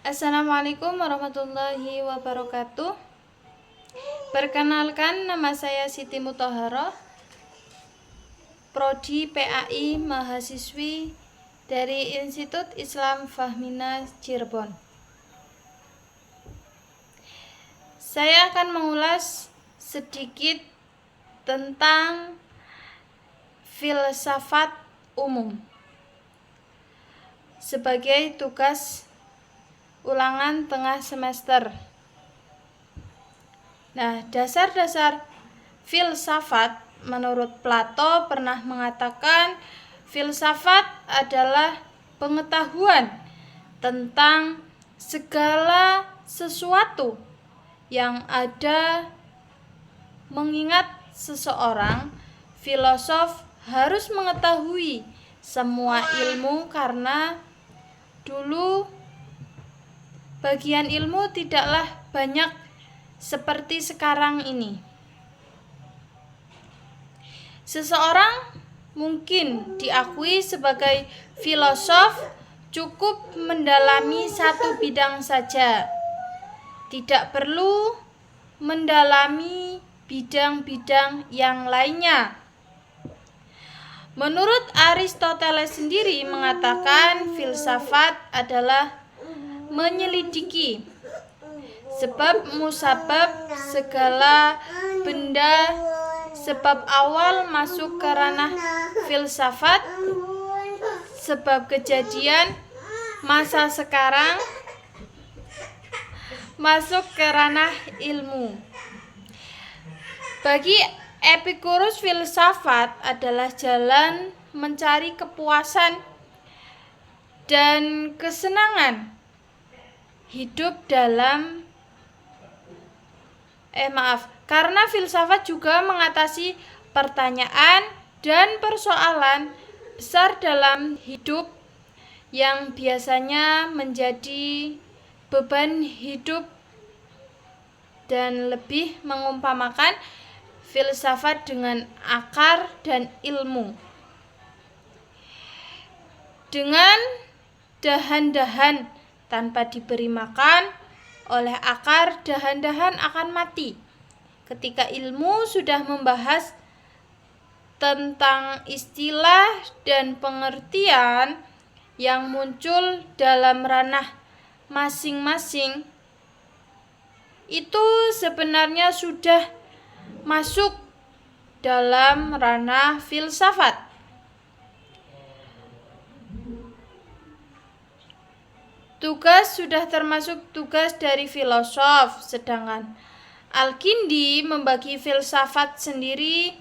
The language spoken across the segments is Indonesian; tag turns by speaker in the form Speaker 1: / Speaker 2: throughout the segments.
Speaker 1: Assalamualaikum warahmatullahi wabarakatuh. Perkenalkan, nama saya Siti Mutahharoh, Prodi PAI mahasiswi dari Institut Islam Fahmina Cirebon. Saya akan mengulas sedikit tentang filsafat umum sebagai tugas ulangan tengah semester. Nah, dasar-dasar filsafat menurut Plato pernah mengatakan filsafat adalah pengetahuan tentang segala sesuatu yang ada. Mengingat seseorang filosof harus mengetahui semua ilmu karena dulu bagian ilmu tidaklah banyak seperti sekarang ini. Seseorang mungkin diakui sebagai filosof cukup mendalami satu bidang saja, tidak perlu mendalami bidang-bidang yang lainnya. Menurut Aristoteles sendiri mengatakan filsafat adalah menyelidiki sebab musabab segala benda. Sebab awal masuk ke ranah filsafat, sebab kejadian masa sekarang masuk ke ranah ilmu. Bagi Epicurus, filsafat adalah jalan mencari kepuasan dan kesenangan hidup karena filsafat juga mengatasi pertanyaan dan persoalan besar dalam hidup yang biasanya menjadi beban hidup, dan lebih mengumpamakan filsafat dengan akar dan ilmu. Dengan dahan-dahan tanpa diberi makan oleh akar, dahan-dahan akan mati. Ketika ilmu sudah membahas tentang istilah dan pengertian yang muncul dalam ranah masing-masing, itu sebenarnya sudah masuk dalam ranah filsafat. Tugas sudah termasuk tugas dari filosof, sedangkan Al-Kindi membagi filsafat sendiri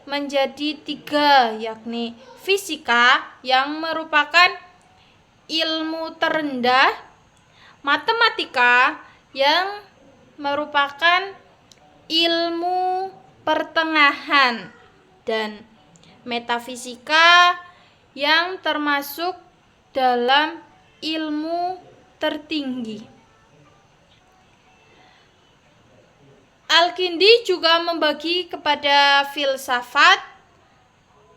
Speaker 1: menjadi 3, yakni fisika yang merupakan ilmu terendah, matematika yang merupakan ilmu pertengahan, dan metafisika yang termasuk dalam ilmu tertinggi. Al-Kindi juga membagi kepada filsafat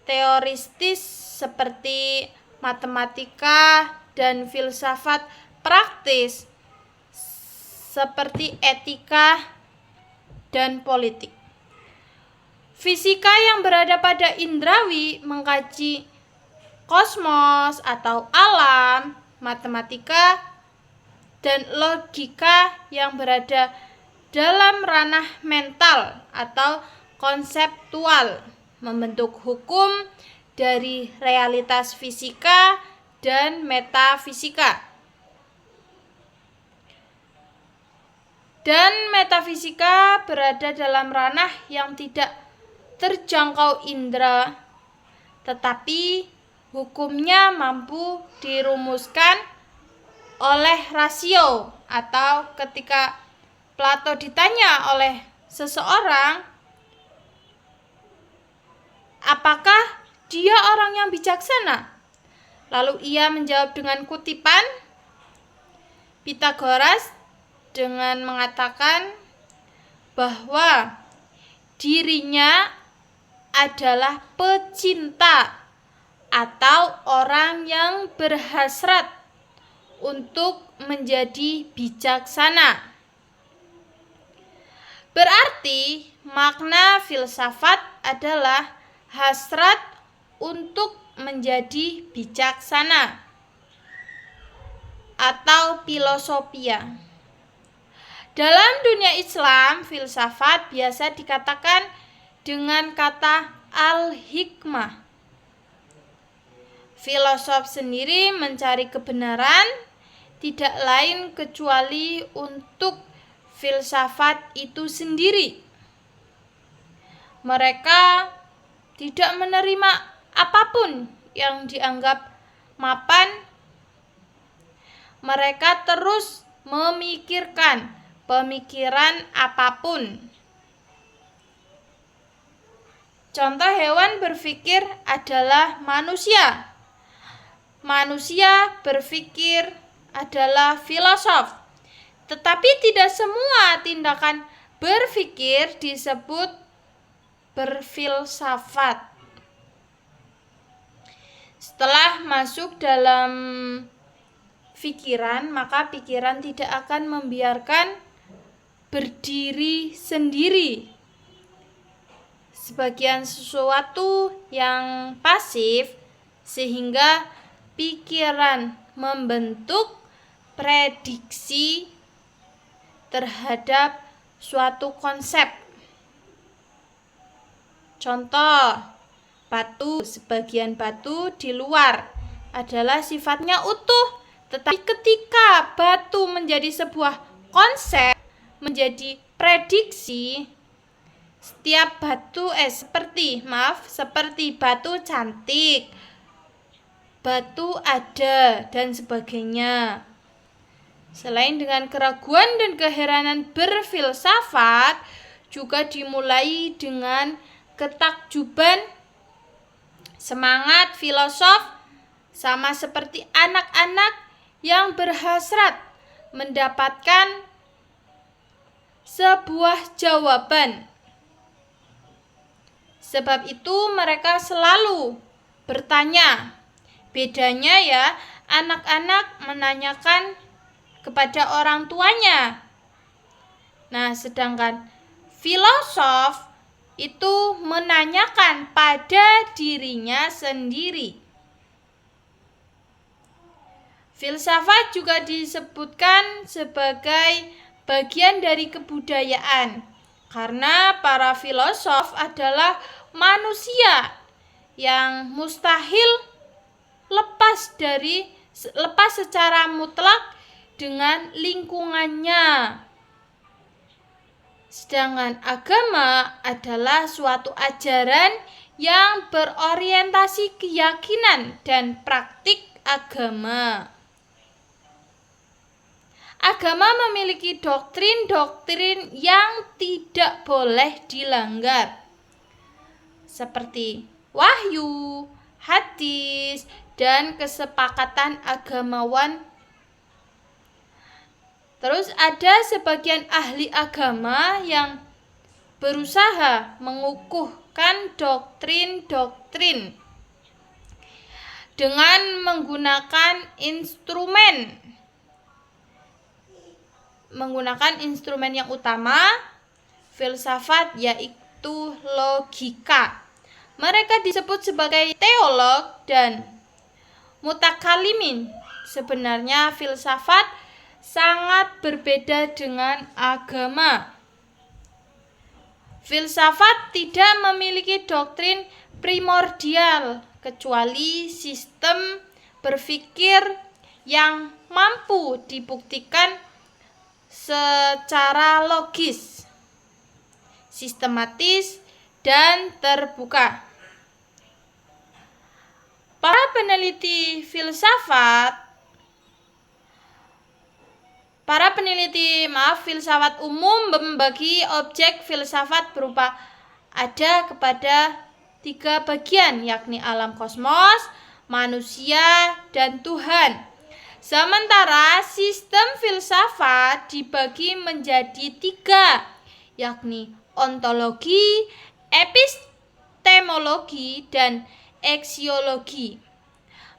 Speaker 1: teoristis seperti matematika dan filsafat praktis seperti etika dan politik. Fisika yang berada pada indrawi mengkaji kosmos atau alam, matematika dan logika yang berada dalam ranah mental atau konseptual, membentuk hukum dari realitas fisika dan metafisika. Dan metafisika berada dalam ranah yang tidak terjangkau indera, tetapi hukumnya mampu dirumuskan oleh rasio, atau ketika Plato ditanya oleh seseorang apakah dia orang yang bijaksana, lalu ia menjawab dengan kutipan Pythagoras dengan mengatakan bahwa dirinya adalah pecinta atau orang yang berhasrat untuk menjadi bijaksana. Berarti makna filsafat adalah hasrat untuk menjadi bijaksana atau filosofia. Dalam dunia Islam, filsafat biasa dikatakan dengan kata al-hikmah. Filosof sendiri mencari kebenaran, tidak lain kecuali untuk filsafat itu sendiri. Mereka tidak menerima apapun yang dianggap mapan. Mereka terus memikirkan pemikiran apapun. Contoh hewan berpikir adalah manusia. Manusia berpikir adalah filosof. Tetapi tidak semua tindakan berpikir disebut berfilsafat. Setelah masuk dalam pikiran, maka pikiran tidak akan membiarkan berdiri sendiri. Sebagian sesuatu yang pasif, sehingga pikiran membentuk prediksi terhadap suatu konsep. Contoh, batu. Sebagian batu di luar adalah sifatnya utuh, tetapi ketika batu menjadi sebuah konsep, menjadi prediksi, setiap batu seperti batu cantik, batu ada, dan sebagainya. Selain dengan keraguan dan keheranan berfilsafat, juga dimulai dengan ketakjuban. Semangat filosof sama seperti anak-anak yang berhasrat mendapatkan sebuah jawaban. Sebab itu mereka selalu bertanya. Bedanya ya, anak-anak menanyakan kepada orang tuanya. Nah, sedangkan filosof itu menanyakan pada dirinya sendiri. Filsafat juga disebutkan sebagai bagian dari kebudayaan, karena para filosof adalah manusia yang mustahil lepas secara mutlak dengan lingkungannya. Sedangkan agama adalah suatu ajaran yang berorientasi keyakinan dan praktik agama. Agama memiliki doktrin-doktrin yang tidak boleh dilanggar, seperti wahyu, hadis, dan kesepakatan agamawan. Terus ada sebagian ahli agama yang berusaha mengukuhkan doktrin-doktrin dengan menggunakan instrumen yang utama filsafat, yaitu logika. Mereka disebut sebagai teolog dan mutakalimin. Sebenarnya filsafat sangat berbeda dengan agama. Filsafat tidak memiliki doktrin primordial kecuali sistem berpikir yang mampu dibuktikan secara logis, sistematis, dan terbuka. Para peneliti filsafat umum membagi objek filsafat berupa ada kepada 3 bagian, yakni alam kosmos, manusia, dan Tuhan. Sementara sistem filsafat dibagi menjadi 3, yakni ontologi, epistemologi, dan aksiologi.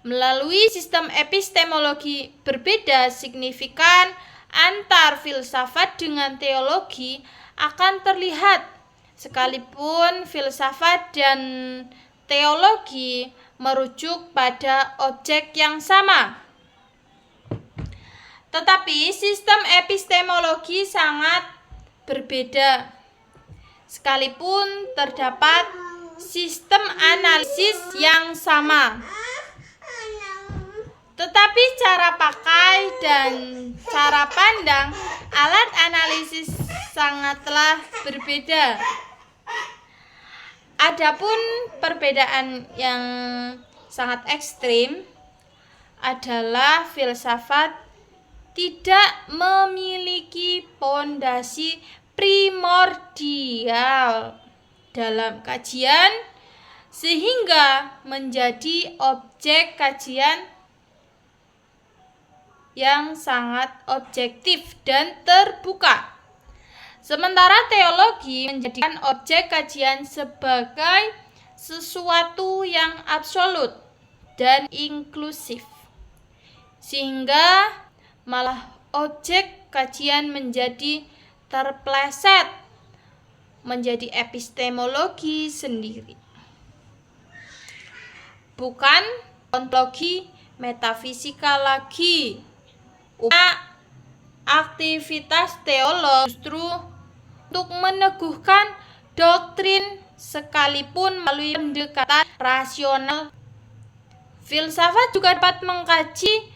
Speaker 1: Melalui sistem epistemologi berbeda signifikan antar filsafat dengan teologi akan terlihat, sekalipun filsafat dan teologi merujuk pada objek yang sama. Tetapi sistem epistemologi sangat berbeda, sekalipun terdapat sistem analisis yang sama. Tetapi cara pakai dan cara pandang alat analisis sangatlah berbeda. Adapun perbedaan yang sangat ekstrim adalah filsafat tidak memiliki pondasi primordial dalam kajian sehingga menjadi objek kajian yang sangat objektif dan terbuka. Sementara teologi menjadikan objek kajian sebagai sesuatu yang absolut dan inklusif, sehingga malah objek kajian menjadi terpleset menjadi epistemologi sendiri, bukan ontologi metafisika lagi. Aktivitas teolog justru untuk meneguhkan doktrin sekalipun melalui pendekatan rasional. Filsafat juga dapat mengkaji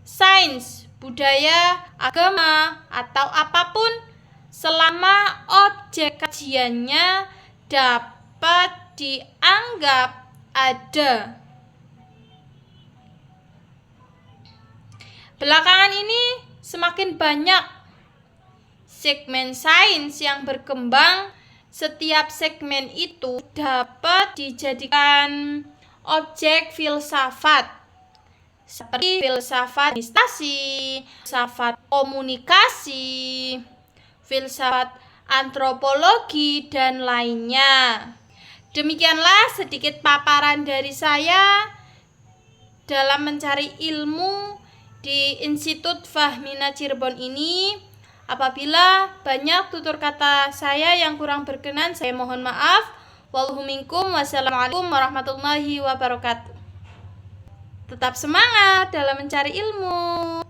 Speaker 1: sains, budaya, agama, atau apapun selama objek kajiannya dapat dianggap ada. Belakangan ini semakin banyak segmen sains yang berkembang. Setiap segmen itu dapat dijadikan objek filsafat, seperti filsafat administrasi, filsafat komunikasi, filsafat antropologi, dan lainnya. Demikianlah sedikit paparan dari saya dalam mencari ilmu di Institut Fahmina Cirebon ini. Apabila banyak tutur kata saya yang kurang berkenan, saya mohon maaf. Wallahu minkum. Wassalamualaikum warahmatullahi wabarakatuh. Tetap semangat dalam mencari ilmu.